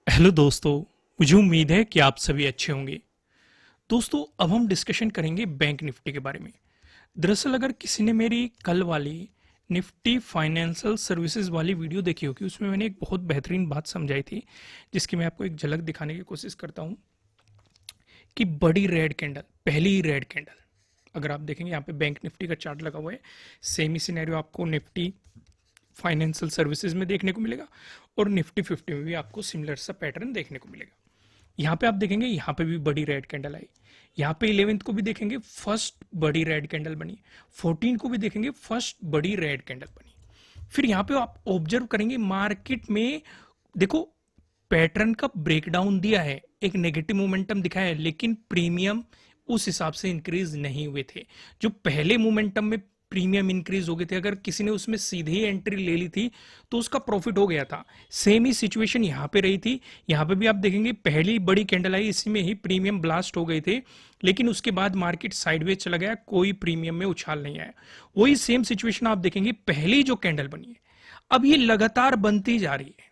Hello दोस्तों। मुझे उम्मीद है कि आप सभी अच्छे होंगे। दोस्तों, अब हम डिस्कशन करेंगे बैंक निफ्टी के बारे में। दरअसल अगर किसी ने मेरी कल वाली निफ्टी फाइनेंशियल सर्विसेज वाली वीडियो देखी होगी, उसमें मैंने एक बहुत बेहतरीन बात समझाई थी, जिसकी मैं आपको एक झलक दिखाने की कोशिश करता हूँ। कि बड़ी रेड कैंडल, पहली ही रेड कैंडल, अगर आप देखेंगे यहाँ पे बैंक निफ्टी का चार्ट लगा हुआ है, सेम ही सिनेरियो आपको निफ्टी फाइनेंशियल सर्विसेज में देखने को मिलेगा और निफ्टी 50 में भी आपको सिमिलर सा पैटर्न देखने को मिलेगा। यहाँ पे आप देखेंगे, यहाँ पे भी बड़ी रेड कैंडल आई। यहाँ पे 11th को भी देखेंगे, फर्स्ट बड़ी रेड कैंडल बनी। 14 को भी देखेंगे, फर्स्ट बड़ी रेड कैंडल बनी। फिर यहाँ पे आप ऑब्जर्व करेंगे मार्केट में, देखो पैटर्न का ब्रेकडाउन दिया है, एक नेगेटिव मोमेंटम दिखाया है, लेकिन प्रीमियम उस हिसाब से इंक्रीज नहीं हुए थे। जो पहले मोमेंटम में प्रीमियम इंक्रीज हो गए थे, अगर किसी ने उसमें सीधे ही एंट्री ले ली थी तो उसका प्रॉफिट हो गया था। सेम ही सिचुएशन यहाँ पे रही थी। यहाँ पे भी आप देखेंगे पहली बड़ी कैंडल आई, इसी में ही प्रीमियम ब्लास्ट हो गए थे, लेकिन उसके बाद मार्केट साइडवेज चला गया, कोई प्रीमियम में उछाल नहीं आया। वही सेम सिचुएशन आप देखेंगे, पहली जो कैंडल बनी है, अब ये लगातार बनती जा रही है।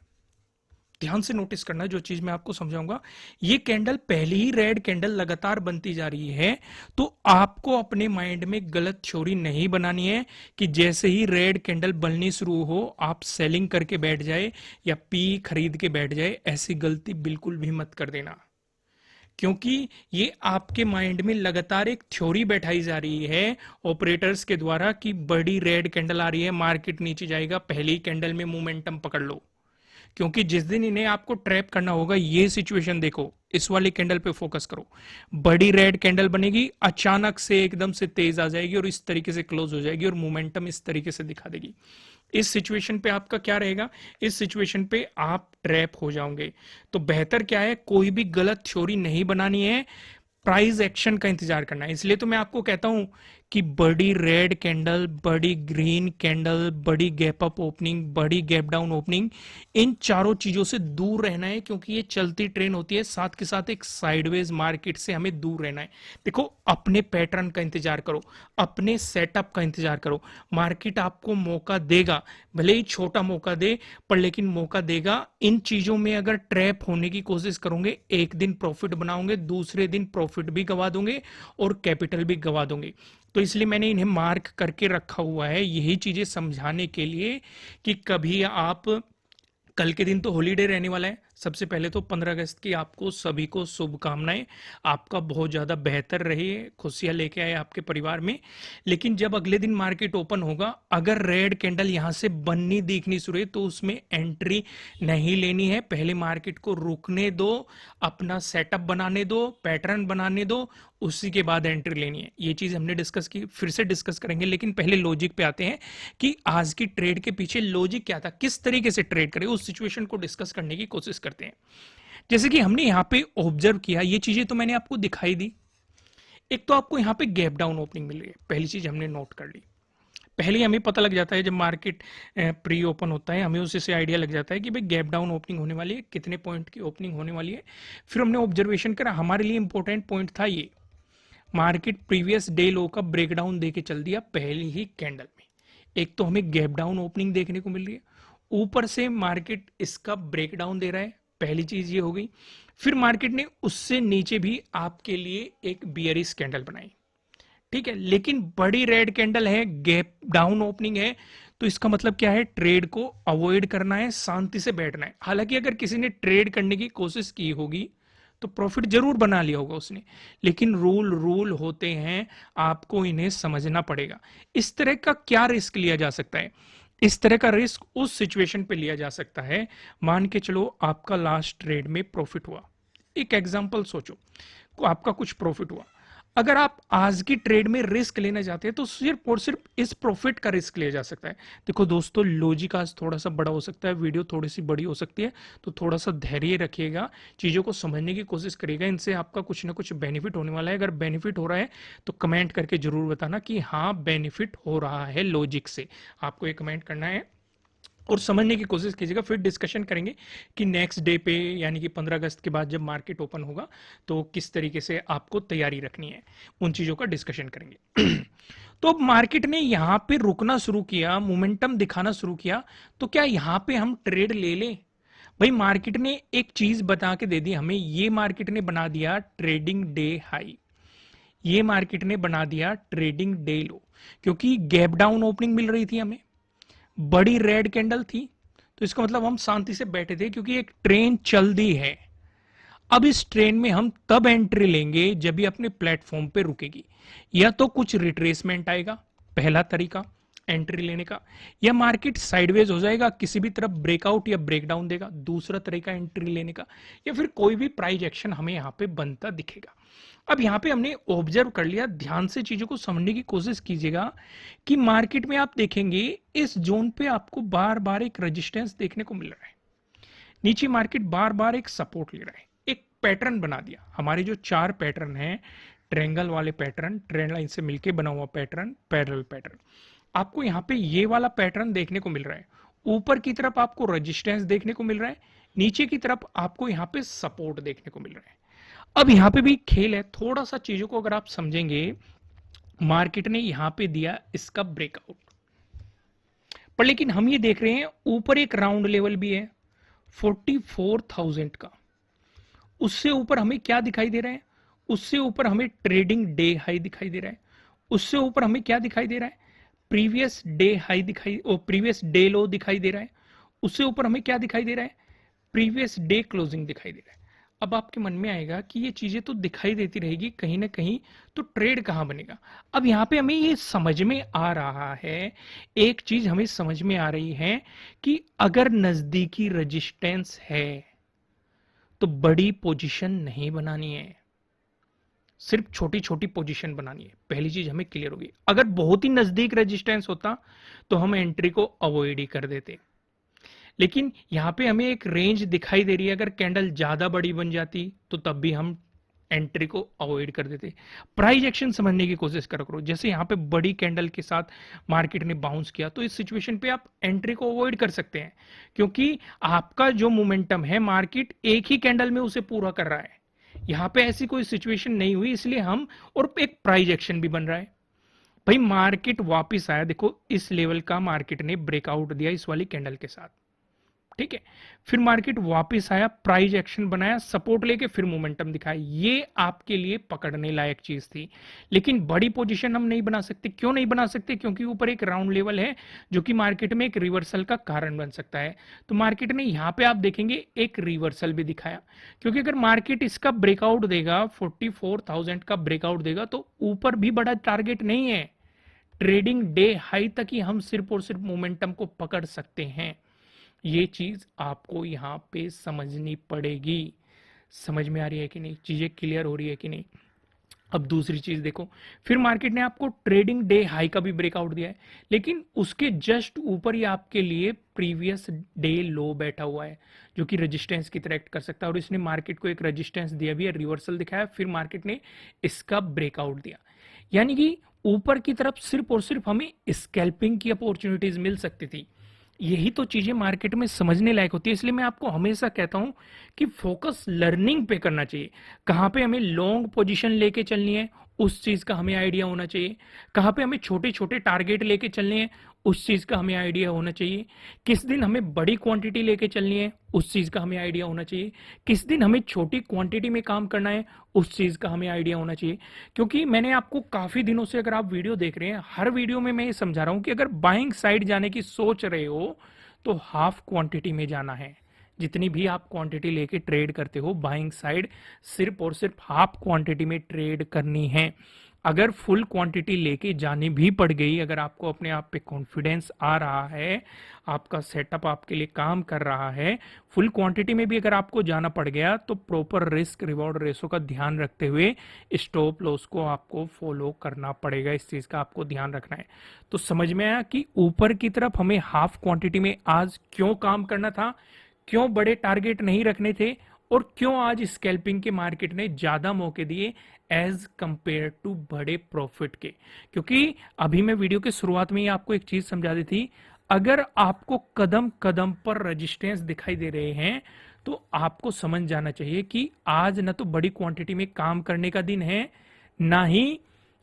ध्यान से नोटिस करना जो चीज मैं आपको समझाऊंगा। ये कैंडल, पहली ही रेड कैंडल लगातार बनती जा रही है, तो आपको अपने माइंड में गलत थ्योरी नहीं बनानी है कि जैसे ही रेड कैंडल बननी शुरू हो आप सेलिंग करके बैठ जाए या पी खरीद के बैठ जाए। ऐसी गलती बिल्कुल भी मत कर देना, क्योंकि ये आपके माइंड में लगातार एक थ्योरी बैठाई जा रही है ऑपरेटर्स के द्वारा कि बड़ी रेड कैंडल आ रही है, मार्केट नीचे जाएगा, पहली कैंडल में मोमेंटम पकड़ लो। क्योंकि जिस दिन इन्हें आपको ट्रैप करना होगा, ये सिचुएशन देखो, इस वाली कैंडल पे फोकस करो। बड़ी रेड कैंडल बनेगी, अचानक से एकदम से तेज आ जाएगी और इस तरीके से क्लोज हो जाएगी और मोमेंटम इस तरीके से दिखा देगी। इस सिचुएशन पे आपका क्या रहेगा? इस सिचुएशन पे आप ट्रैप हो जाओगे। तो बेहतर क्या है, कोई भी गलत थ्योरी नहीं बनानी है, प्राइस एक्शन का इंतजार करना है। इसलिए तो मैं आपको कहता हूं कि बड़ी रेड कैंडल, बड़ी ग्रीन कैंडल, बड़ी गैप अप ओपनिंग, बड़ी गैप डाउन ओपनिंग, इन चारों चीजों से दूर रहना है, क्योंकि ये चलती ट्रेन होती है। साथ के साथ एक साइडवेज मार्केट से हमें दूर रहना है। देखो, अपने पैटर्न का इंतजार करो, अपने सेटअप का इंतजार करो। मार्केट आपको मौका देगा, भले ही छोटा मौका दे, पर लेकिन मौका देगा। इन चीजों में अगर ट्रैप होने की कोशिश करोगे, एक दिन प्रॉफिट बनाओगे, दूसरे दिन प्रॉफिट भी गवा दोगे और कैपिटल भी गवा दोगे। तो इसलिए मैंने इन्हें मार्क करके रखा हुआ है, यही चीजें समझाने के लिए कि कभी आप, कल के दिन तो हॉलीडे रहने वाला है। सबसे पहले तो 15 अगस्त की आपको सभी को शुभकामनाएं। आपका बहुत ज़्यादा बेहतर रहे, खुशियां लेके आए आपके परिवार में। लेकिन जब अगले दिन मार्केट ओपन होगा, अगर रेड कैंडल यहां से बननी दिखनी शुरू है तो उसमें एंट्री नहीं लेनी है। पहले मार्केट को रुकने दो, अपना सेटअप बनाने दो, पैटर्न बनाने दो, उसी के बाद एंट्री लेनी है। ये चीज हमने डिस्कस की, फिर से डिस्कस करेंगे, लेकिन पहले लॉजिक पे आते हैं कि आज की ट्रेड के पीछे लॉजिक क्या था, किस तरीके से ट्रेड करें, उस सिचुएशन को डिस्कस करने की कोशिश करते हैं। जैसे कि हमने यहाँ पे ऑब्जर्व किया, ये चीजें तो मैंने आपको दिखाई दी। एक तो आपको यहाँ पे गैप डाउन ओपनिंग मिल रही है, पहली चीज हमने नोट कर ली। पहले हमें पता लग जाता है, जब मार्केट प्री ओपन होता है, हमें उसी से आइडिया लग जाता है कि भाई गैप डाउन ओपनिंग होने वाली है, कितने पॉइंट की ओपनिंग होने वाली है। फिर हमने ऑब्जर्वेशन करा, हमारे लिए इंपॉर्टेंट पॉइंट था ये, मार्केट प्रीवियस डे लो का ब्रेकडाउन देके चल दिया पहली ही कैंडल में। एक तो हमें गैप डाउन ओपनिंग देखने को मिल रही है, ऊपर से मार्केट इसका ब्रेकडाउन दे रहा है, पहली चीज ये हो गई। फिर मार्केट ने उससे नीचे भी आपके लिए एक बियरिश कैंडल बनाई, ठीक है, लेकिन बड़ी रेड कैंडल है, गैप डाउन ओपनिंग है, तो इसका मतलब क्या है, ट्रेड को अवॉइड करना है, शांति से बैठना है। हालांकि अगर किसी ने ट्रेड करने की कोशिश की होगी तो प्रॉफिट जरूर बना लिया होगा उसने, लेकिन रूल रूल होते हैं, आपको इन्हें समझना पड़ेगा। इस तरह का क्या रिस्क लिया जा सकता है? इस तरह का रिस्क उस सिचुएशन पे लिया जा सकता है, मान के चलो आपका लास्ट ट्रेड में प्रॉफिट हुआ, एक एग्जांपल सोचो, आपका कुछ प्रॉफिट हुआ। अगर आप आज की ट्रेड में रिस्क लेना चाहते हैं तो सिर्फ और सिर्फ इस प्रॉफिट का रिस्क लिया जा सकता है। देखो दोस्तों, लॉजिक आज थोड़ा सा बड़ा हो सकता है, वीडियो थोड़ी सी बड़ी हो सकती है, तो थोड़ा सा धैर्य रखिएगा, चीज़ों को समझने की कोशिश करिएगा, इनसे आपका कुछ ना कुछ बेनिफिट होने वाला है। अगर बेनिफिट हो रहा है तो कमेंट करके जरूर बताना कि हाँ बेनिफिट हो रहा है लॉजिक से, आपको ये कमेंट करना है और समझने की कोशिश कीजिएगा। फिर डिस्कशन करेंगे कि नेक्स्ट डे पे, यानी कि 15 अगस्त के बाद जब मार्केट ओपन होगा तो किस तरीके से आपको तैयारी रखनी है, उन चीज़ों का डिस्कशन करेंगे। तो अब मार्केट ने यहाँ पे रुकना शुरू किया, मोमेंटम दिखाना शुरू किया, तो क्या यहाँ पे हम ट्रेड ले लें? भाई मार्केट ने एक चीज बता के दे दी हमें, ये मार्केट ने बना दिया ट्रेडिंग डे हाई, ये मार्केट ने बना दिया ट्रेडिंग डे लो, क्योंकि गैप डाउन ओपनिंग मिल रही थी हमें, बड़ी रेड कैंडल थी, तो इसका मतलब हम शांति से बैठे थे क्योंकि एक ट्रेन चल दी है। अब इस ट्रेन में हम तब एंट्री लेंगे जब ये अपने प्लेटफॉर्म पे रुकेगी, या तो कुछ रिट्रेसमेंट आएगा, पहला तरीका एंट्री लेने का, या मार्केट साइडवेज हो जाएगा, किसी भी तरफ ब्रेकआउट या ब्रेकडाउन देगा, दूसरा तरीका एंट्री लेने का, या फिर कोई भी प्राइस एक्शन हमें यहां पे बनता दिखेगा। अब यहां पे हमने ऑब्जर्व कर लिया, ध्यान से चीजों को समझने की कोशिश कीजिएगा कि मार्केट में आप देखेंगे इस जोन पे आपको बार बार एक रेजिस्टेंस देखने को मिल रहा है, नीचे मार्केट बार बार एक सपोर्ट ले रहा है, एक पैटर्न बना दिया। हमारे जो चार पैटर्न हैं, ट्रेंगल वाले पैटर्न, ट्रेंड लाइन से मिलकर बना हुआ पैटर्न, पैरेलल पैटर्न, आपको यहाँ पे ये वाला पैटर्न देखने को मिल रहा है। ऊपर की तरफ आपको रेजिस्टेंस देखने को मिल रहा है, नीचे की तरफ आपको यहाँ पे सपोर्ट देखने को मिल रहा है। अब यहाँ पे भी खेल है, थोड़ा सा चीजों को अगर आप समझेंगे, मार्केट ने यहाँ पे दिया इसका ब्रेकआउट, पर लेकिन हम ये देख रहे हैं ऊपर एक राउंड लेवल भी है 44,000 का, उससे ऊपर हमें क्या दिखाई दे रहा है, उससे ऊपर हमें ट्रेडिंग डे हाई दिखाई दे रहा है, उससे ऊपर हमें क्या दिखाई दे रहा है, प्रीवियस डे हाई दिखाई, प्रीवियस डे लो दिखाई दे रहा है, उससे ऊपर हमें क्या दिखाई दे रहा है, प्रीवियस डे क्लोजिंग दिखाई दे रहा है। अब आपके मन में आएगा कि ये चीजें तो दिखाई देती रहेगी कहीं ना कहीं, तो ट्रेड कहां बनेगा। अब यहां पे हमें ये समझ में आ रहा है, एक चीज हमें समझ में आ रही है कि अगर नजदीकी रेजिस्टेंस है तो बड़ी पोजीशन नहीं बनानी है, सिर्फ छोटी छोटी पोजीशन बनानी है। पहली चीज हमें क्लियर होगी, अगर बहुत ही नजदीक रेजिस्टेंस होता तो हम एंट्री को अवॉइड ही कर देते, लेकिन यहां पे हमें एक रेंज दिखाई दे रही है, अगर कैंडल ज्यादा बड़ी बन जाती तो तब भी हम एंट्री को अवॉइड कर देते। प्राइस एक्शन समझने की कोशिश करो, जैसे यहां पे बड़ी कैंडल के साथ मार्केट ने बाउंस किया, तो इस सिचुएशन पे आप एंट्री को अवॉइड कर सकते हैं, क्योंकि आपका जो मोमेंटम है मार्केट एक ही कैंडल में उसे पूरा कर रहा है। यहां पे ऐसी कोई सिचुएशन नहीं हुई, इसलिए हम, और एक प्राइस एक्शन भी बन रहा है। भाई मार्केट वापस आया, देखो इस लेवल का मार्केट ने ब्रेकआउट दिया इस वाली कैंडल के साथ, ठीक है, फिर मार्केट वापस आया, प्राइस एक्शन बनाया, सपोर्ट लेके फिर मोमेंटम दिखाया, ये आपके लिए पकड़ने लायक चीज थी। लेकिन बड़ी पोजीशन हम नहीं बना सकते, क्यों नहीं बना सकते, क्योंकि ऊपर एक राउंड लेवल है जो कि मार्केट में एक रिवर्सल का कारण बन सकता है। तो मार्केट ने यहां पे आप देखेंगे एक रिवर्सल भी दिखाया, क्योंकि अगर मार्केट इसका ब्रेकआउट देगा, 44,000 का ब्रेकआउट देगा, तो ऊपर भी बड़ा टारगेट नहीं है, ट्रेडिंग डे हाई तक ही हम सिर्फ और सिर्फ मोमेंटम को पकड़ सकते हैं। ये चीज आपको यहां पे समझनी पड़ेगी। समझ में आ रही है कि नहीं, चीजें क्लियर हो रही है कि नहीं। अब दूसरी चीज देखो, फिर मार्केट ने आपको ट्रेडिंग डे हाई का भी ब्रेकआउट दिया है, लेकिन उसके जस्ट ऊपर ही आपके लिए प्रीवियस डे लो बैठा हुआ है, जो कि रेजिस्टेंस की तरह एक्ट कर सकता है, और इसने मार्केट को एक रेजिस्टेंस दिया भी है, रिवर्सल दिखाया, फिर मार्केट ने इसका ब्रेकआउट दिया। यानी कि ऊपर की तरफ सिर्फ और सिर्फ हमें स्कैल्पिंग की अपॉर्चुनिटीज मिल सकती थी। यही तो चीजें मार्केट में समझने लायक होती है, इसलिए मैं आपको हमेशा कहता हूं कि फोकस लर्निंग पे करना चाहिए। कहां पे हमें लॉन्ग पोजीशन लेके चलनी है, उस चीज का हमें आइडिया होना चाहिए। कहां पे हमें छोटे छोटे टारगेट लेके चलने हैं, उस चीज का हमें आइडिया होना चाहिए। किस दिन हमें बड़ी क्वांटिटी लेके चलनी है, उस चीज का हमें आइडिया होना चाहिए। किस दिन हमें छोटी क्वांटिटी में काम करना है, उस चीज का हमें आइडिया होना चाहिए। क्योंकि मैंने आपको काफी दिनों से, अगर आप वीडियो देख रहे हैं, हर वीडियो में मैं ये समझा रहा हूं कि अगर बाइंग साइड जाने की सोच रहे हो तो हाफ क्वांटिटी में जाना है। जितनी भी आप क्वांटिटी लेके ट्रेड करते हो, बाइंग साइड सिर्फ और सिर्फ हाफ क्वांटिटी में ट्रेड करनी है। अगर फुल क्वांटिटी लेके जानी भी पड़ गई, अगर आपको अपने आप पे कॉन्फिडेंस आ रहा है, आपका सेटअप आपके लिए काम कर रहा है, फुल क्वांटिटी में भी अगर आपको जाना पड़ गया, तो प्रॉपर रिस्क रिवॉर्ड रेशो का ध्यान रखते हुए स्टॉप लॉस को आपको फॉलो करना पड़ेगा। इस चीज का आपको ध्यान रखना है। तो समझ में आया कि ऊपर की तरफ हमें हाफ क्वांटिटी में आज क्यों काम करना था, क्यों बड़े टारगेट नहीं रखने थे, और क्यों आज स्कैल्पिंग के मार्केट ने ज्यादा मौके दिए एज कंपेयर टू बड़े प्रॉफिट के। क्योंकि अभी मैं वीडियो के शुरुआत में ही आपको एक चीज समझा दी थी, अगर आपको कदम कदम पर रेजिस्टेंस दिखाई दे रहे हैं, तो आपको समझ जाना चाहिए कि आज ना तो बड़ी क्वांटिटी में काम करने का दिन है, ना ही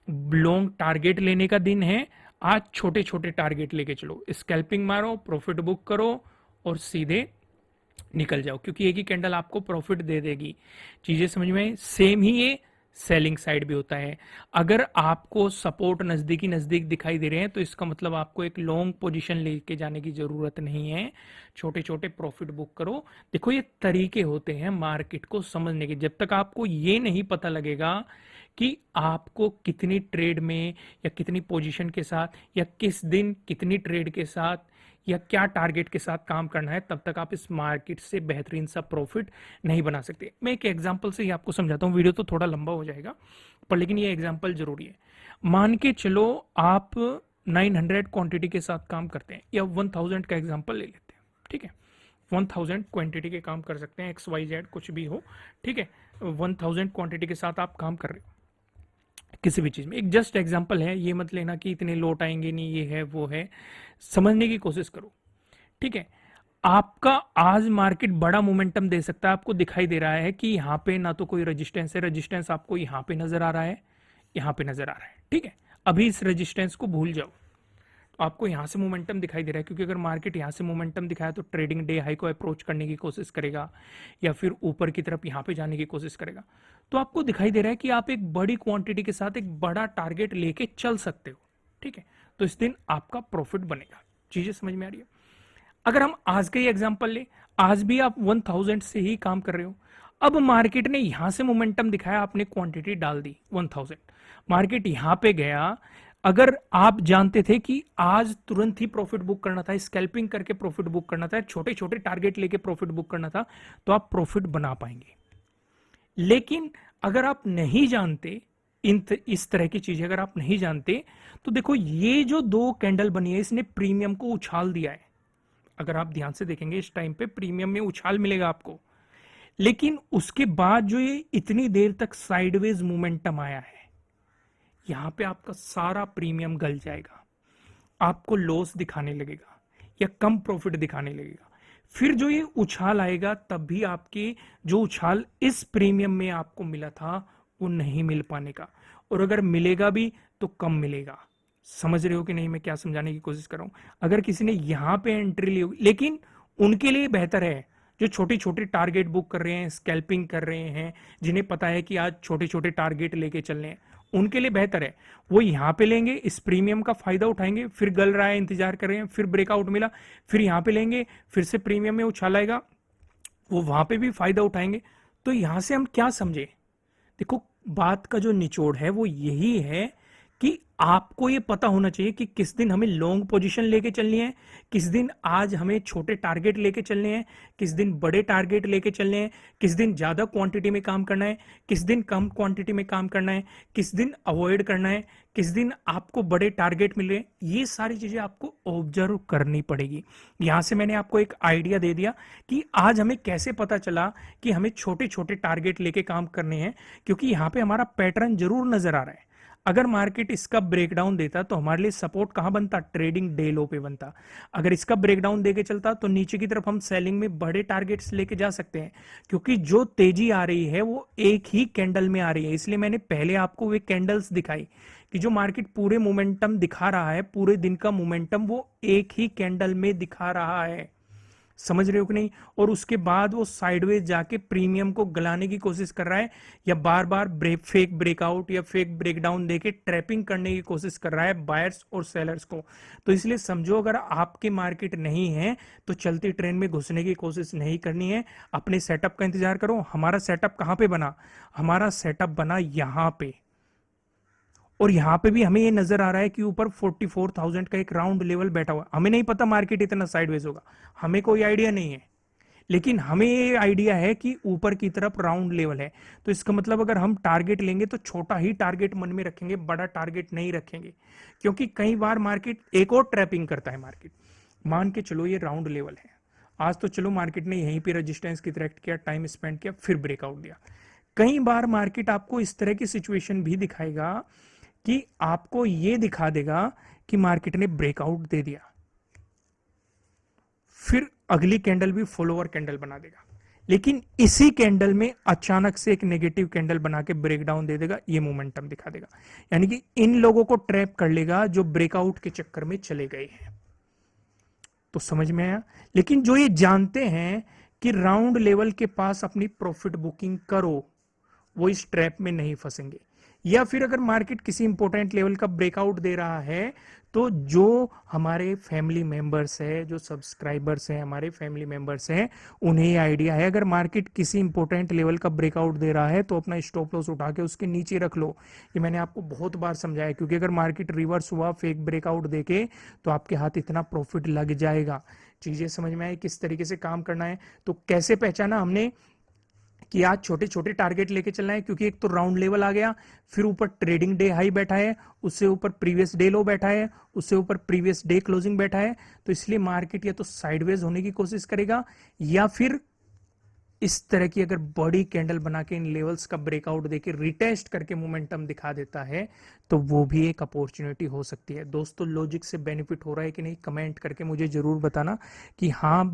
लॉन्ग टारगेट लेने का दिन है। आज छोटे छोटे टारगेट लेके चलो, स्कैल्पिंग मारो, प्रॉफिट बुक करो और सीधे निकल जाओ, क्योंकि एक ही कैंडल आपको प्रॉफिट दे देगी। चीजें समझ में? सेम ही ये सेलिंग साइड भी होता है। अगर आपको सपोर्ट नजदीकी नजदीक दिखाई दे रहे हैं तो इसका मतलब आपको एक लॉन्ग पोजीशन लेके जाने की जरूरत नहीं है, छोटे छोटे प्रॉफिट बुक करो। देखो ये तरीके होते हैं मार्केट को समझने के। जब तक आपको ये नहीं पता लगेगा कि आपको कितनी ट्रेड में या कितनी पोजीशन के साथ या किस दिन कितनी ट्रेड के साथ या क्या टारगेट के साथ काम करना है, तब तक आप इस मार्केट से बेहतरीन सा प्रॉफिट नहीं बना सकते। मैं एक एग्जांपल से ही आपको समझाता हूँ, वीडियो तो थोड़ा लंबा हो जाएगा पर लेकिन ये एग्जांपल जरूरी है। मान के चलो आप 900 क्वांटिटी के साथ काम करते हैं, या 1000 का एग्जांपल ले लेते हैं, ठीक है। 1000 क्वांटिटी के काम कर सकते हैं, XYZ कुछ भी हो, ठीक है। 1000 क्वांटिटी के साथ आप काम कर रहे हो किसी भी चीज में। एक जस्ट एग्जांपल है, ये मत लेना कि इतने लोट आएंगे नहीं, ये है वो है, समझने की कोशिश करो, ठीक है। आपका आज मार्केट बड़ा मोमेंटम दे सकता है, आपको दिखाई दे रहा है कि यहाँ पे ना तो कोई रेजिस्टेंस है, रेजिस्टेंस आपको यहाँ पे नजर आ रहा है, यहाँ पे नजर आ रहा है, ठीक है। अभी इस रेजिस्टेंस को भूल जाओ, आपको यहां से मोमेंटम दिखाई दे रहा है, क्योंकि अगर मार्केट यहां से मोमेंटम दिखाया तो ट्रेडिंग डे हाई को अप्रोच करने की कोशिश करेगा या फिर ऊपर की तरफ यहां पे जाने की कोशिश करेगा। तो आपको दिखाई दे रहा है कि आप एक बड़ी क्वांटिटी के साथ एक बड़ा टारगेट लेके चल सकते हो, ठीक है। तो इस दिन आपका प्रॉफिट बनेगा। चीजें समझ में आ रही है? अगर हम आज का ही एग्जांपल ले, आज भी आप 1000 से ही काम कर रहे हो। अब मार्केट ने यहां से मोमेंटम दिखाया, आपने क्वांटिटी डाल दी 1000, मार्केट यहां पे गया। अगर आप जानते थे कि आज तुरंत ही प्रॉफिट बुक करना था, स्कैल्पिंग करके प्रॉफिट बुक करना था, छोटे छोटे टारगेट लेके प्रॉफिट बुक करना था, तो आप प्रॉफिट बना पाएंगे। लेकिन अगर आप नहीं जानते इस तरह की चीजें, अगर आप नहीं जानते, तो देखो ये जो दो कैंडल बनी है इसने प्रीमियम को उछाल दिया है। अगर आप ध्यान से देखेंगे इस टाइम पे प्रीमियम में उछाल मिलेगा आपको। लेकिन उसके बाद जो ये इतनी देर तक साइडवेज मोमेंटम आया है, यहां पे आपका सारा प्रीमियम गल जाएगा, आपको लॉस दिखाने लगेगा या कम प्रॉफिट दिखाने लगेगा। फिर जो ये उछाल आएगा तब भी आपके जो उछाल इस प्रीमियम में आपको मिला था वो नहीं मिल पाने का, और अगर मिलेगा भी तो कम मिलेगा। समझ रहे हो कि नहीं मैं क्या समझाने की कोशिश कर रहा हूं? अगर किसी ने यहां पे एंट्री ली होगी, लेकिन उनके लिए बेहतर है जो छोटे छोटे टारगेट बुक कर रहे हैं, स्कैल्पिंग कर रहे हैं, जिन्हें पता है कि आज छोटे छोटे टारगेट लेके चलने हैं, उनके लिए बेहतर है। वो यहां पे लेंगे, इस प्रीमियम का फायदा उठाएंगे, फिर गल रहा है इंतजार कर रहे हैं, फिर ब्रेकआउट मिला, फिर यहां पे लेंगे, फिर से प्रीमियम में उछाल आएगा, वो वहां पे भी फायदा उठाएंगे। तो यहां से हम क्या समझे? देखो बात का जो निचोड़ है वो यही है कि आपको ये पता होना चाहिए कि किस दिन हमें लॉन्ग पोजीशन लेके चलनी है, किस दिन आज हमें छोटे टारगेट लेके चलने हैं, किस दिन बड़े टारगेट लेके चलने हैं, किस दिन ज्यादा क्वांटिटी में काम करना है, किस दिन कम क्वांटिटी में काम करना है, किस दिन अवॉइड करना है, किस दिन आपको बड़े टारगेट मिल रहे हैं। ये सारी चीजें आपको ऑब्जर्व करनी पड़ेगी। यहां से मैंने आपको एक आइडिया दे दिया कि आज हमें कैसे पता चला कि हमें छोटे छोटे टारगेट लेके काम करने हैं, क्योंकि यहां पे हमारा पैटर्न जरूर नजर आ रहा है। अगर मार्केट इसका ब्रेकडाउन देता तो हमारे लिए सपोर्ट कहां बनता? ट्रेडिंग डे लो पे बनता। अगर इसका ब्रेकडाउन देके चलता तो नीचे की तरफ हम सेलिंग में बड़े टारगेट्स लेके जा सकते हैं, क्योंकि जो तेजी आ रही है वो एक ही कैंडल में आ रही है। इसलिए मैंने पहले आपको वे कैंडल्स दिखाई कि जो मार्केट पूरे मोमेंटम दिखा रहा है, पूरे दिन का मोमेंटम वो एक ही कैंडल में दिखा रहा है। समझ रहे हो कि नहीं? और उसके बाद वो साइडवेज जाके प्रीमियम को गलाने की कोशिश कर रहा है, या बार बार फेक ब्रेकआउट या फेक ब्रेकडाउन देके ट्रैपिंग करने की कोशिश कर रहा है बायर्स और सेलर्स को। तो इसलिए समझो अगर आपके मार्केट नहीं है तो चलती ट्रेन में घुसने की कोशिश नहीं करनी है, अपने सेटअप का इंतजार करो। हमारा सेटअप कहां पे बना? हमारा सेटअप बना यहां पे, और यहां पे भी हमें ये नजर आ रहा है कि ऊपर 44,000 का एक राउंड लेवल बैठा हुआ। हमें नहीं पता मार्केट इतना साइडवेज होगा, हमें कोई आइडिया नहीं है, लेकिन हमें ये आइडिया है कि ऊपर की तरफ राउंड लेवल है। तो इसका मतलब अगर हम टारगेट लेंगे तो छोटा ही टारगेट मन में रखेंगे, बड़ा टारगेट नहीं रखेंगे, क्योंकि कई बार मार्केट एक और ट्रैपिंग करता है। मार्केट मान के चलो ये राउंड लेवल है, आज तो चलो मार्केट ने यहीं पे रेजिस्टेंस की तरह किया, टाइम स्पेंड किया, फिर ब्रेकआउट दिया। कई बार मार्केट आपको इस तरह की सिचुएशन भी दिखाएगा कि आपको यह दिखा देगा कि मार्केट ने ब्रेकआउट दे दिया, फिर अगली कैंडल भी फॉलोअर कैंडल बना देगा, लेकिन इसी कैंडल में अचानक से एक नेगेटिव कैंडल बना के ब्रेकडाउन दे देगा, ये मोमेंटम दिखा देगा। यानी कि इन लोगों को ट्रैप कर लेगा जो ब्रेकआउट के चक्कर में चले गए हैं। तो समझ में आया? लेकिन जो ये जानते हैं कि राउंड लेवल के पास अपनी प्रॉफिट बुकिंग करो, वो इस ट्रैप में नहीं फंसेंगे। या फिर अगर मार्केट किसी इंपॉर्टेंट लेवल का ब्रेकआउट दे रहा है तो जो हमारे फैमिली मेंबर्स है, जो सब्सक्राइबर्स हैं, हमारे फैमिली मेंबर्स हैं, उन्हें आइडिया है अगर मार्केट किसी इंपॉर्टेंट लेवल का ब्रेकआउट दे रहा है तो अपना स्टॉप लॉस उठा के उसके नीचे रख लो। ये मैंने आपको बहुत बार समझाया, क्योंकि अगर मार्केट रिवर्स हुआ फेक ब्रेकआउट देके तो आपके हाथ इतना प्रॉफिट लग जाएगा। चीजें समझ में आई किस तरीके से काम करना है। तो कैसे पहचाना हमने कि आज छोटे छोटे टारगेट लेके चलना है, क्योंकि एक तो राउंड लेवल आ गया, फिर ऊपर ट्रेडिंग डे हाई बैठा है, उससे ऊपर प्रीवियस डे लो बैठा है, उससे ऊपर प्रीवियस डे क्लोजिंग बैठा है। तो इसलिए मार्केट या तो साइडवेज होने की कोशिश करेगा या फिर इस तरह की अगर बॉडी कैंडल बना के इन लेवल्स का ब्रेकआउट देके रिटेस्ट करके मोमेंटम दिखा देता है तो वो भी एक अपॉर्चुनिटी हो सकती है। दोस्तों लॉजिक से बेनिफिट हो रहा है कि नहीं, कमेंट करके मुझे जरूर बताना कि हाँ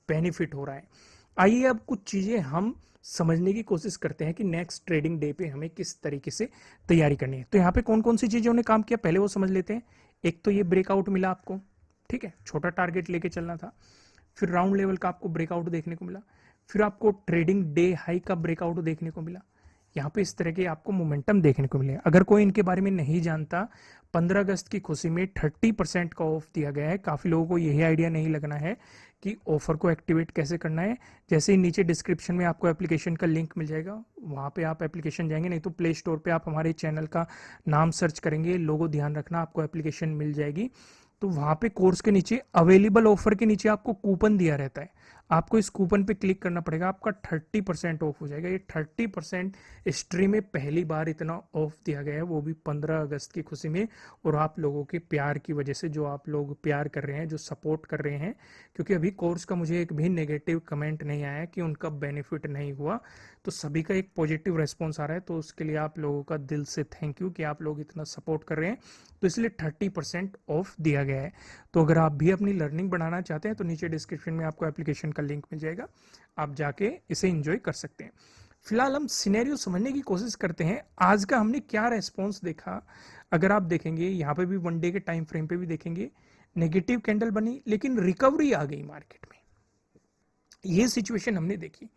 बेनिफिट हो रहा है। आइए अब कुछ चीजें हम समझने की कोशिश करते हैं कि नेक्स्ट ट्रेडिंग डे पे हमें किस तरीके से तैयारी करनी है। तो यहाँ पे कौन कौन सी चीजों ने काम किया पहले वो समझ लेते हैं। एक तो ये ब्रेकआउट मिला आपको, ठीक है, छोटा टारगेट लेके चलना था। फिर राउंड लेवल का आपको ब्रेकआउट देखने को मिला। फिर आपको ट्रेडिंग डे हाई का ब्रेकआउट देखने को मिला। यहाँ पे इस तरह के आपको मोमेंटम देखने को मिले। अगर कोई इनके बारे में नहीं जानता, 15 अगस्त की खुशी में 30% का ऑफ दिया गया है। काफी लोगों को यही आइडिया नहीं लगना है कि ऑफर को एक्टिवेट कैसे करना है। जैसे ही नीचे डिस्क्रिप्शन में आपको एप्लीकेशन का लिंक मिल जाएगा, वहां पे आप एप्लीकेशन जाएंगे, नहीं तो प्ले स्टोर पे आप हमारे चैनल का नाम सर्च करेंगे, लोगो ध्यान रखना, आपको एप्लीकेशन मिल जाएगी। तो वहां पे कोर्स के नीचे अवेलेबल ऑफर के नीचे आपको कूपन दिया रहता है, आपको इस कूपन पे क्लिक करना पड़ेगा, आपका 30% ऑफ हो जाएगा। ये 30% हिस्ट्री में पहली बार इतना ऑफ दिया गया है, वो भी 15 अगस्त की खुशी में। और आप लोगों के प्यार की वजह से, जो आप लोग प्यार कर रहे हैं, जो सपोर्ट कर रहे हैं, क्योंकि अभी कोर्स का मुझे एक भी नेगेटिव कमेंट नहीं आया कि उनका बेनिफिट नहीं हुआ, तो सभी का एक पॉजिटिव रेस्पॉन्स आ रहा है। तो उसके लिए आप लोगों का दिल से थैंक यू कि आप लोग इतना सपोर्ट कर रहे हैं। तो इसलिए 30% ऑफ दिया गया है। तो अगर आप भी अपनी लर्निंग बढ़ाना चाहते हैं तो नीचे डिस्क्रिप्शन में आपको एप्लीकेशन का लिंक मिल जाएगा, आप जाके इसे एंजॉय कर सकते हैं। फिलहाल हम सिनेरियो समझने की कोशिश करते हैं, आज का हमने क्या रेस्पॉन्स देखा। अगर आप देखेंगे यहाँ पे भी वन डे के टाइम फ्रेम पे भी देखेंगे, नेगेटिव कैंडल बनी लेकिन रिकवरी आ गई मार्केट में, ये सिचुएशन हमने देखी।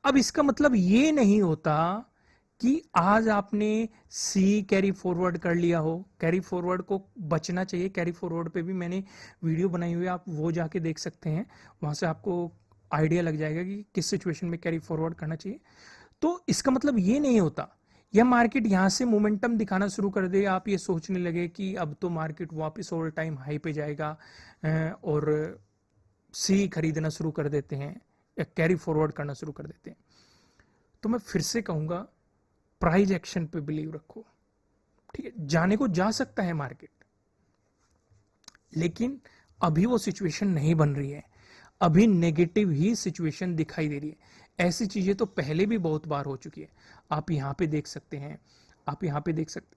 अब इसका मतलब ये नहीं होता कि आज आपने सी कैरी फॉरवर्ड कर लिया हो। कैरी फॉरवर्ड को बचना चाहिए। कैरी फॉरवर्ड पे भी मैंने वीडियो बनाई हुई है, आप वो जाके देख सकते हैं, वहां से आपको आइडिया लग जाएगा कि किस सिचुएशन में कैरी फॉरवर्ड करना चाहिए। तो इसका मतलब ये नहीं होता या मार्केट यहां से मोमेंटम दिखाना शुरू कर दे, आप ये सोचने लगे कि अब तो मार्केट वापस ऑल टाइम हाई पे जाएगा और सी खरीदना शुरू कर देते हैं या कैरी फॉरवर्ड करना शुरू कर देते हैं। तो मैं फिर से कहूंगा, प्राइस एक्शन पे बिलीव रखो, ठीक है। जाने को जा सकता है मार्केट, लेकिन अभी वो सिचुएशन नहीं बन रही है, अभी नेगेटिव ही सिचुएशन दिखाई दे रही है। ऐसी चीजें तो पहले भी बहुत बार हो चुकी है। आप यहां पे देख सकते हैं, आप यहां पे देख सकते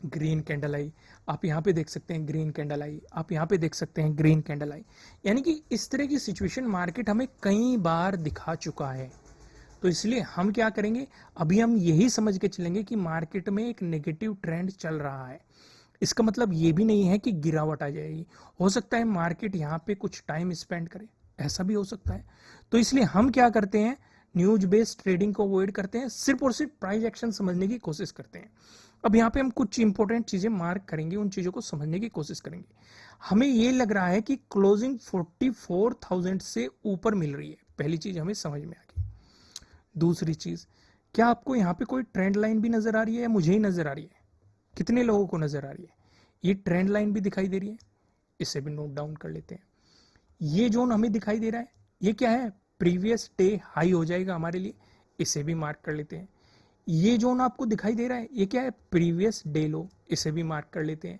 ग्रीन कैंडल आई, आप यहां पे देख सकते हैं ग्रीन कैंडल आई, आप यहां पे देख सकते हैं ग्रीन कैंडल आई। यानी कि इस तरह की सिचुएशन मार्केट हमें कई बार दिखा चुका है। तो इसलिए हम क्या करेंगे, अभी हम यही समझ के चलेंगे कि मार्केट में एक नेगेटिव ट्रेंड चल रहा है। इसका मतलब ये भी नहीं है कि गिरावट आ जाएगी, हो सकता है मार्केट यहाँ पे कुछ टाइम स्पेंड करे, ऐसा भी हो सकता है। तो इसलिए हम क्या करते हैं, न्यूज बेस्ड ट्रेडिंग को अवॉइड करते हैं, सिर्फ और सिर्फ प्राइस एक्शन समझने की कोशिश करते हैं। अब यहाँ पे हम कुछ इंपॉर्टेंट चीजें मार्क करेंगे, उन चीजों को समझने की कोशिश करेंगे। हमें ये लग रहा है कि क्लोजिंग 44,000 से ऊपर मिल रही है, पहली चीज हमें समझ में आ गई। दूसरी चीज, क्या आपको यहाँ पे कोई ट्रेंड लाइन भी नजर आ रही है या मुझे ही नजर आ रही है? कितने लोगों को नजर आ रही है? ये ट्रेंड लाइन भी दिखाई दे रही है, इसे भी नोट डाउन कर लेते हैं। ये जोन हमें दिखाई दे रहा है, ये क्या है, प्रीवियस डे हाई हो जाएगा हमारे लिए, इसे भी मार्क कर लेते हैं। ये जोन आपको दिखाई दे रहा है, ये क्या है, प्रीवियस डे लो, इसे भी मार्क कर लेते हैं।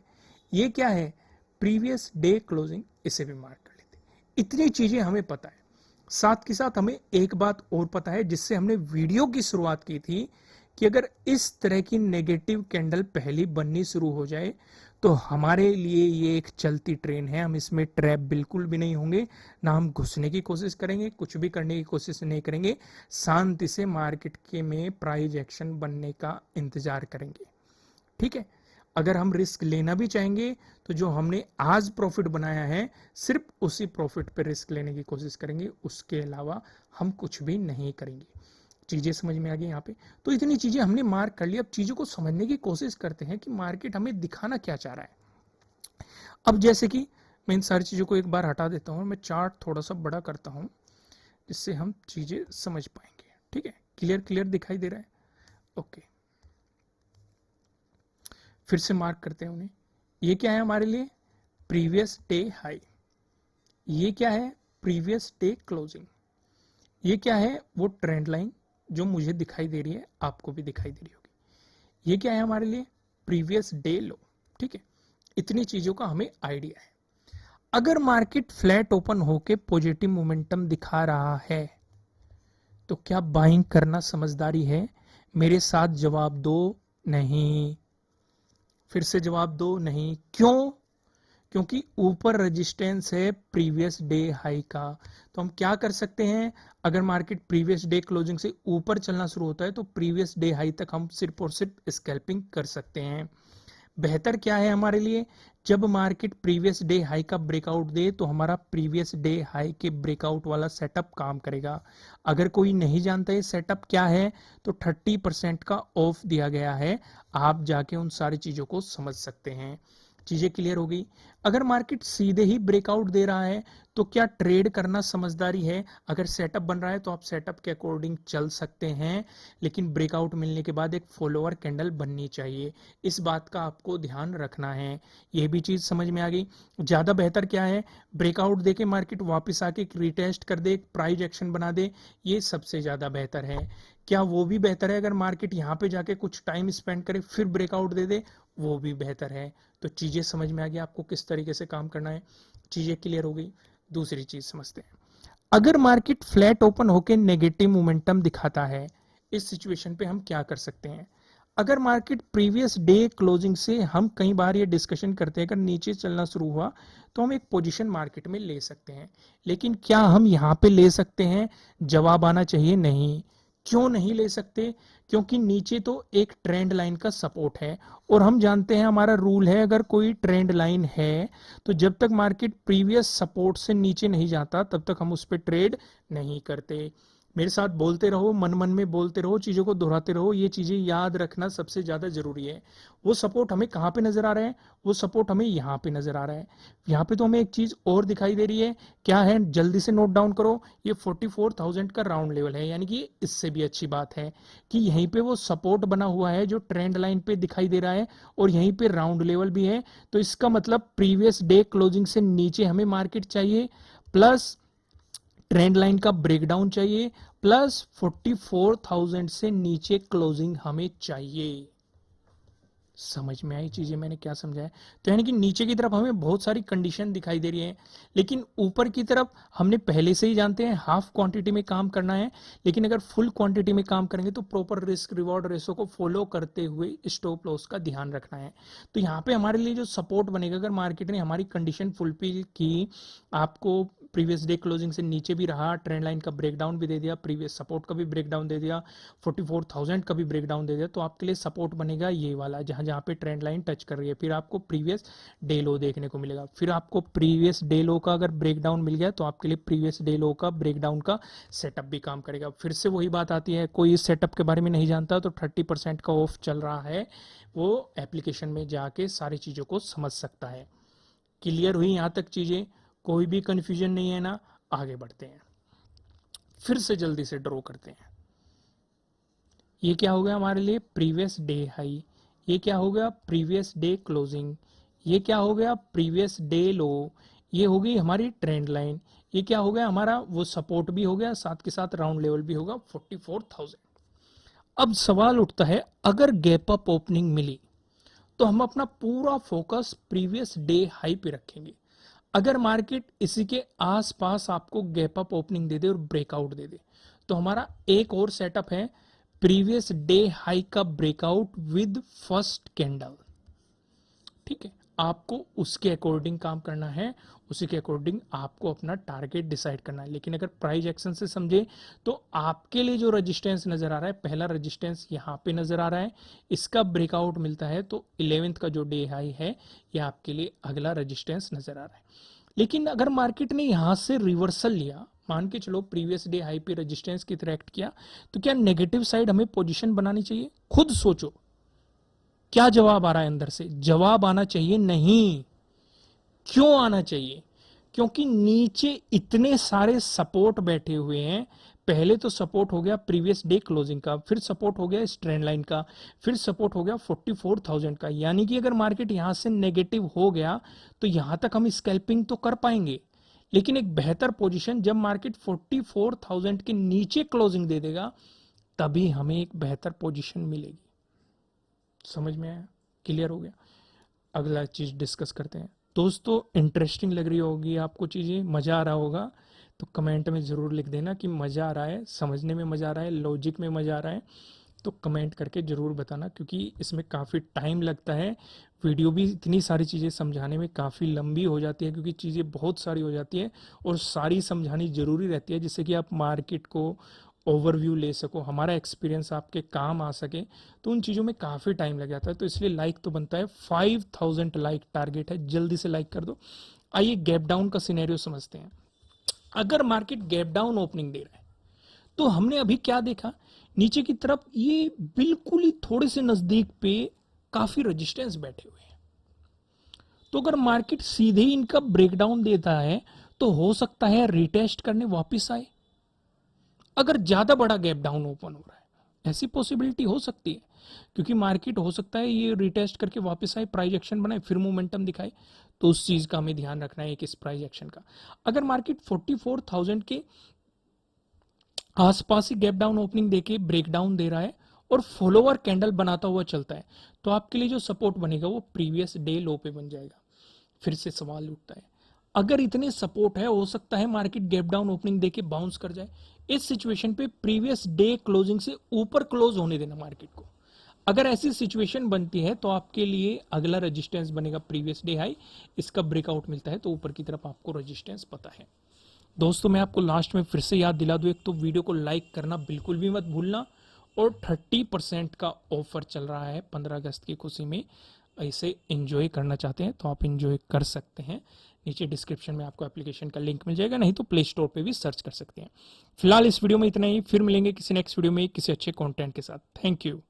ये क्या है, प्रीवियस डे क्लोजिंग, इसे भी मार्क कर लेते हैं। इतनी चीजें हमें पता है। साथ के साथ हमें एक बात और पता है, जिससे हमने वीडियो की शुरुआत की थी, कि अगर इस तरह की नेगेटिव कैंडल पहली बननी शुरू हो जाए तो हमारे लिए ये एक चलती ट्रेन है, हम इसमें ट्रैप बिल्कुल भी नहीं होंगे, ना हम घुसने की कोशिश करेंगे, कुछ भी करने की कोशिश नहीं करेंगे, शांति से मार्केट के में प्राइस एक्शन बनने का इंतजार करेंगे, ठीक है। अगर हम रिस्क लेना भी चाहेंगे तो जो हमने आज प्रॉफिट बनाया है सिर्फ उसी प्रॉफिट पे रिस्क लेने की कोशिश करेंगे, उसके अलावा हम कुछ भी नहीं करेंगे। चीजें समझ में आ गई यहाँ पे। तो इतनी चीजें हमने मार्क कर ली, अब चीजों को समझने की कोशिश करते हैं कि मार्केट हमें दिखाना क्या चाह रहा है। अब जैसे कि मैं इन सारी चीजों को एक बार हटा देता हूँ, मैं चार्ट थोड़ा सा बड़ा करता हूँ जिससे हम चीजें समझ पाएंगे। ठीक है, क्लियर क्लियर दिखाई दे रहा है? ओके, फिर से मार्क करते हैं उन्हें। ये क्या है हमारे लिए? Previous day high. ये क्या है? Previous day closing. ये क्या है? वो ट्रेंड लाइन जो मुझे दिखाई दे रही है, आपको भी दिखाई दे रही होगी। ये क्या है हमारे लिए? प्रीवियस डे लो। ठीक है, इतनी चीजों का हमें आइडिया है। अगर मार्केट फ्लैट ओपन होके पॉजिटिव मोमेंटम दिखा रहा है तो क्या बाइंग करना समझदारी है? मेरे साथ जवाब दो। नहीं। फिर से जवाब दो। नहीं। क्यों? क्योंकि ऊपर रेजिस्टेंस है प्रीवियस डे हाई का। तो हम क्या कर सकते हैं? अगर मार्केट प्रीवियस डे क्लोजिंग से ऊपर चलना शुरू होता है तो प्रीवियस डे हाई तक हम सिर्फ और सिर्फ स्कैल्पिंग कर सकते हैं। बेहतर क्या है हमारे लिए? जब मार्केट प्रीवियस डे हाई का ब्रेकआउट दे तो हमारा प्रीवियस डे हाई के ब्रेकआउट वाला सेटअप काम करेगा। अगर कोई नहीं जानता ये सेटअप क्या है तो 30% का ऑफ दिया गया है, आप जाके उन सारी चीजों को समझ सकते हैं। चीजें क्लियर हो गई? अगर मार्केट सीधे ही ब्रेकआउट दे रहा है तो क्या ट्रेड करना समझदारी है? अगर सेटअप बन रहा है तो आप सेटअप के अकॉर्डिंग चल सकते हैं, लेकिन ब्रेकआउट मिलने के बाद एक फॉलोअर कैंडल बननी चाहिए। इस बात का आपको ध्यान रखना है। ये भी चीज समझ में आ गई? ज्यादा बेहतर क्या है? ब्रेकआउट देके मार्केट वापस आके रिटेस्ट कर दे, एक प्राइस एक्शन बना दे, ये सबसे ज्यादा बेहतर है। क्या वो भी बेहतर है अगर मार्केट यहाँ पे जाके कुछ टाइम स्पेंड करे फिर ब्रेकआउट दे दे? वो भी बेहतर है। तो चीजें समझ में आ गई आपको किस तरीके से काम करना है। चीजें क्लियर हो गई? दूसरी चीज समझते हैं। अगर मार्केट फ्लैट ओपन होकर नेगेटिव मोमेंटम दिखाता है, इस सिचुएशन पे हम क्या कर सकते हैं? अगर मार्केट प्रीवियस डे क्लोजिंग से, हम कई बार ये डिस्कशन करते हैं, अगर नीचे चलना शुरू हुआ तो हम एक पोजीशन मार्केट में ले सकते हैं, लेकिन क्या हम यहां पे ले सकते हैं? जवाब आना चाहिए नहीं। क्यों नहीं ले सकते? क्योंकि नीचे तो एक ट्रेंड लाइन का सपोर्ट है और हम जानते हैं, हमारा रूल है, अगर कोई ट्रेंड लाइन है तो जब तक मार्केट प्रीवियस सपोर्ट से नीचे नहीं जाता तब तक हम उस पर ट्रेड नहीं करते। मेरे साथ बोलते रहो, मन मन में बोलते रहो, चीजों को दोहराते रहो, ये चीजें याद रखना सबसे ज्यादा जरूरी है। वो सपोर्ट हमें कहाँ पे नजर आ रहा है? वो सपोर्ट हमें यहाँ पे नजर आ रहा है। यहाँ पे तो हमें एक चीज और दिखाई दे रही है, क्या है? जल्दी से नोट डाउन करो, ये 44,000 का राउंड लेवल है, यानी कि इससे भी अच्छी बात है कि यहीं पे वो सपोर्ट बना हुआ है जो ट्रेंड लाइन पे दिखाई दे रहा है और यहीं पे राउंड लेवल भी है। तो इसका मतलब प्रीवियस डे क्लोजिंग से नीचे हमें मार्केट चाहिए, प्लस ट्रेंड लाइन का ब्रेकडाउन चाहिए, प्लस 44,000 से नीचे क्लोजिंग हमें चाहिए। समझ में आई चीजें मैंने क्या समझाया? तो यानी कि नीचे की तरफ हमें बहुत सारी कंडीशन दिखाई दे रही है, लेकिन ऊपर की तरफ हमने पहले से ही जानते हैं हाफ क्वांटिटी में काम करना है, लेकिन अगर फुल क्वांटिटी में काम करेंगे तो प्रॉपर रिस्क रिवॉर्ड रेशो को फॉलो करते हुए स्टॉप लॉस का ध्यान रखना है। तो यहाँ पे हमारे लिए जो सपोर्ट बनेगा, अगर मार्केट ने हमारी कंडीशन फुलफिल की, आपको प्रीवियस डे क्लोजिंग से नीचे भी रहा, ट्रेंड लाइन का ब्रेकडाउन भी दे दिया, प्रीवियस सपोर्ट का भी ब्रेकडाउन दे दिया, 44,000 का भी ब्रेकडाउन दे दिया, तो आपके लिए सपोर्ट बनेगा ये वाला, जहां जहां पे ट्रेंड लाइन टच कर रही है। फिर आपको प्रीवियस डे लो देखने को मिलेगा। फिर आपको प्रीवियस डे लो का अगर ब्रेकडाउन मिल गया तो आपके लिए प्रीवियस डे लो का ब्रेकडाउन का सेटअप भी काम करेगा। फिर से वही बात आती है, कोई इस सेटअप के बारे में नहीं जानता तो 30% का ऑफ चल रहा है, वो एप्लीकेशन में जाके सारी चीजों को समझ सकता है। क्लियर हुई यहां तक चीजें? कोई भी कंफ्यूजन नहीं है ना? आगे बढ़ते हैं, फिर से जल्दी से ड्रॉ करते हैं। ये क्या हो गया हमारे लिए? Previous day high. ये क्या हो गया? Previous day closing. ये क्या हो गया? प्रीवियस डे लो। ये हो गई हमारी ट्रेंड लाइन। ये क्या हो गया हमारा? वो सपोर्ट भी हो गया, साथ के साथ राउंड लेवल भी होगा 44,000। अब सवाल उठता है, अगर गैप अप ओपनिंग मिली तो हम अपना पूरा फोकस प्रीवियस डे हाई पे रखेंगे। अगर मार्केट इसी के आसपास आपको गैप अप ओपनिंग दे दे और ब्रेकआउट दे दे तो हमारा एक और सेटअप है, प्रीवियस डे हाई का ब्रेकआउट विद फर्स्ट कैंडल। ठीक है, आपको उसके अकॉर्डिंग काम करना है, उसी के अकॉर्डिंग आपको अपना टारगेट डिसाइड करना है। लेकिन अगर प्राइस एक्शन से समझे तो आपके लिए जो रजिस्टेंस नजर आ रहा है, पहला रजिस्टेंस यहाँ पे नजर आ रहा है, इसका ब्रेकआउट मिलता है तो 11th का जो डे हाई है ये आपके लिए अगला रजिस्टेंस नजर आ रहा है। लेकिन अगर मार्केट ने यहां से रिवर्सल लिया, मान के चलो प्रीवियस डे हाई पे रेजिस्टेंस की तरह एक्ट किया, तो क्या नेगेटिव साइड हमें पोजीशन बनानी चाहिए? खुद सोचो, क्या जवाब आ रहा है अंदर से? जवाब आना चाहिए नहीं। क्यों आना चाहिए? क्योंकि नीचे इतने सारे सपोर्ट बैठे हुए हैं। पहले तो सपोर्ट हो गया प्रीवियस डे क्लोजिंग का, फिर सपोर्ट हो गया ट्रेंड लाइन का, फिर सपोर्ट हो गया 44,000 का। यानी कि अगर मार्केट यहां से नेगेटिव हो गया तो यहां तक हम स्कैल्पिंग तो कर पाएंगे, लेकिन एक बेहतर पोजीशन जब मार्केट 44,000 के नीचे क्लोजिंग दे देगा तभी हमें एक बेहतर पोजीशन मिलेगी। समझ में आया? क्लियर हो गया? अगला चीज डिस्कस करते हैं। दोस्तों इंटरेस्टिंग लग रही होगी आपको चीजें, मजा आ रहा होगा तो कमेंट में जरूर लिख देना कि मजा आ रहा है, समझने में मजा आ रहा है, लॉजिक में मजा आ रहा है। तो कमेंट करके जरूर बताना, क्योंकि इसमें काफ़ी टाइम लगता है। वीडियो भी इतनी सारी चीज़ें समझाने में काफ़ी लंबी हो जाती है, क्योंकि चीज़ें बहुत सारी हो जाती है और सारी समझानी जरूरी रहती है, जिससे कि आप मार्केट को ओवरव्यू ले सको, हमारा एक्सपीरियंस आपके काम आ सके। तो उन चीज़ों में काफ़ी टाइम लग जाता है, तो इसलिए लाइक तो बनता है। 5000 लाइक टारगेट है, जल्दी से लाइक कर दो। आइए गैप डाउन का सिनेरियो समझते हैं। अगर मार्केट गैप डाउन ओपनिंग दे रहा है तो हमने अभी क्या देखा, नीचे की तरफ ये बिल्कुल ही थोड़े से नजदीक पे काफी रेजिस्टेंस बैठे हुए हैं। तो अगर मार्केट सीधे ही इनका ब्रेकडाउन देता है तो हो सकता है रिटेस्ट करने वापस आए। अगर ज्यादा बड़ा गैप डाउन ओपन हो रहा है, ऐसी पॉसिबिलिटी हो सकती है, क्योंकि मार्केट हो सकता है ये रिटेस्ट करके वापस आए, प्राइस एक्शन बनाए, फिर मोमेंटम दिखाए। तो उस चीज का हमें ध्यान रखना है कि इस प्राइस एक्शन का। अगर मार्केट 44,000 के आसपास ही गैप डाउन ओपनिंग देके ब्रेकडाउन दे रहा है और फॉलोअर कैंडल बनाता हुआ चलता है, तो आपके लिए जो सपोर्ट बनेगा वो प्रीवियस डे लो पे बन जाएगा। फिर से सवाल उठता है, अगर इतने सपोर्ट है, हो सकता है मार्केट गैप डाउन ओपनिंग देके बाउंस कर जाए। इस सिचुएशन पे प्रीवियस डे क्लोजिंग से ऊपर क्लोज होने देना मार्केट को। अगर ऐसी सिचुएशन बनती है तो आपके लिए अगला रेजिस्टेंस बनेगा प्रीवियस डे हाई। इसका ब्रेकआउट मिलता है तो ऊपर की तरफ आपको रेजिस्टेंस पता है। दोस्तों मैं आपको लास्ट में फिर से याद दिला दूं, एक तो वीडियो को लाइक करना बिल्कुल भी मत भूलना, और 30% का ऑफर चल रहा है 15 अगस्त की खुशी में। इसे एंजॉय करना चाहते हैं तो आप एंजॉय कर सकते हैं। नीचे डिस्क्रिप्शन में आपको एप्लीकेशन का लिंक मिल जाएगा, नहीं तो प्ले स्टोर पे भी सर्च कर सकते हैं। फिलहाल इस वीडियो में इतना ही, फिर मिलेंगे किसी नेक्स्ट वीडियो में किसी अच्छे कंटेंट के साथ। Thank you.